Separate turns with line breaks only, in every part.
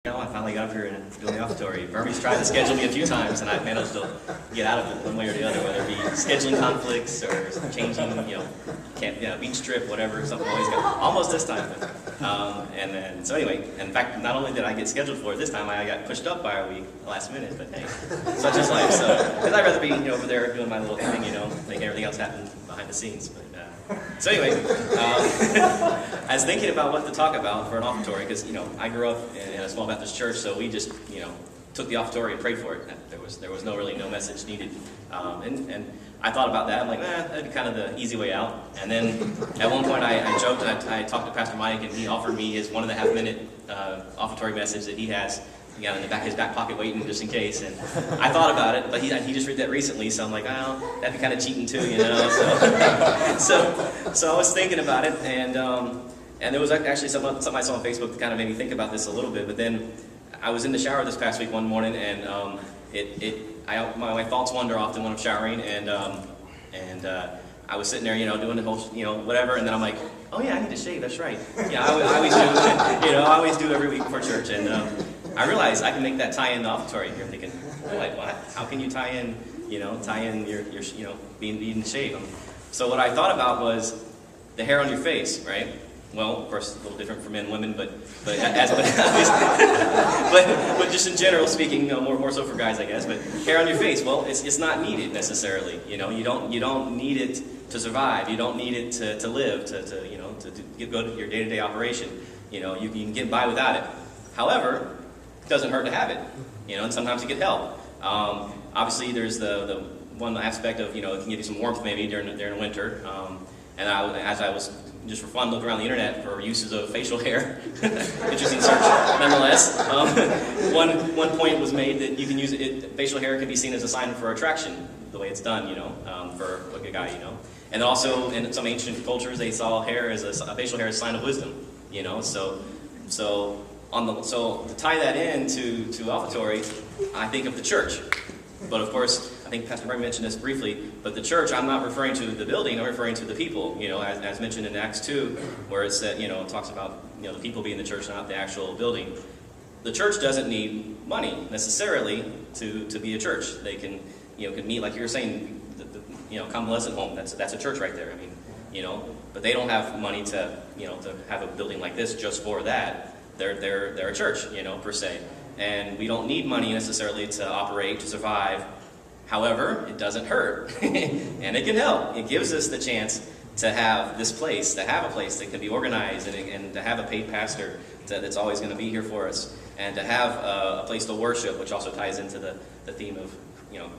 I finally got up here and doing the offertory. Verme's tried to schedule me a few times, and I've managed to get out of it one way or the other, whether it be scheduling conflicts or changing, beach trip, whatever. Something always got almost this time. And then, so anyway, in fact, not only did I get scheduled for it this time, I got pushed up by a week last minute. But hey, such is life. So, because I'd rather be over there doing my little thing, making everything else happen behind the scenes. But so anyway, I was thinking about what to talk about for an offertory because I grew up in a small Baptist church, so we just took the offertory and prayed for it. There was no message needed, and I thought about that. I'm like, that'd be kind of the easy way out. And then at one point I joked and I talked to Pastor Mike, and he offered me his 1.5 minute offertory message that he has. Got in his back pocket waiting just in case, and I thought about it, but he just read that recently, so I'm like, oh, that'd be kind of cheating too, So I was thinking about it, and there was actually something I saw on Facebook that kind of made me think about this a little bit. But then I was in the shower this past week one morning, and my thoughts wander often when I'm showering, and I was sitting there, doing the whole, whatever, and then I'm like, oh yeah, I need to shave. That's right. Yeah, I always do. I always do every week before church, and I realized I can make that tie in the offertory. You're thinking, like, what? How can you tie in your being shaved? So what I thought about was the hair on your face, right? Well, of course, a little different for men and women, but just in general speaking, more so for guys, I guess. But hair on your face, well, it's not needed necessarily. You don't need it to survive. You don't need it to live, to go to your day-to-day operation. You can get by without it. However, it doesn't hurt to have it. And sometimes you get help. Obviously, there's the one aspect of it can give you some warmth maybe during winter. And as I was just for fun looking around the internet for uses of facial hair, interesting search nonetheless. One point was made that you can use it. Facial hair can be seen as a sign for attraction, the way it's done, for like a guy, And also in some ancient cultures, they saw hair as a facial hair as a sign of wisdom, So to tie that into offertory, I think of the church. But of course, I think Pastor Murray mentioned this briefly, but the church, I'm not referring to the building, I'm referring to the people, as mentioned in Acts 2, where it said, it talks about, the people being the church, not the actual building. The church doesn't need money, necessarily, to be a church. They can meet, like you were saying, the convalescent home, that's a church right there, but they don't have money to have a building like this just for that. They're a church, per se. And we don't need money necessarily to operate, to survive. However, it doesn't hurt. And it can help. It gives us the chance to have this place, to have a place that can be organized and to have a paid pastor that's always going to be here for us. And to have a place to worship, which also ties into the theme of,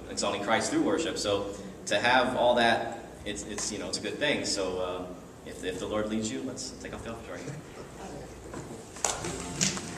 exalting Christ through worship. So to have all that, it's a good thing. So if the Lord leads you, let's take off the offertory.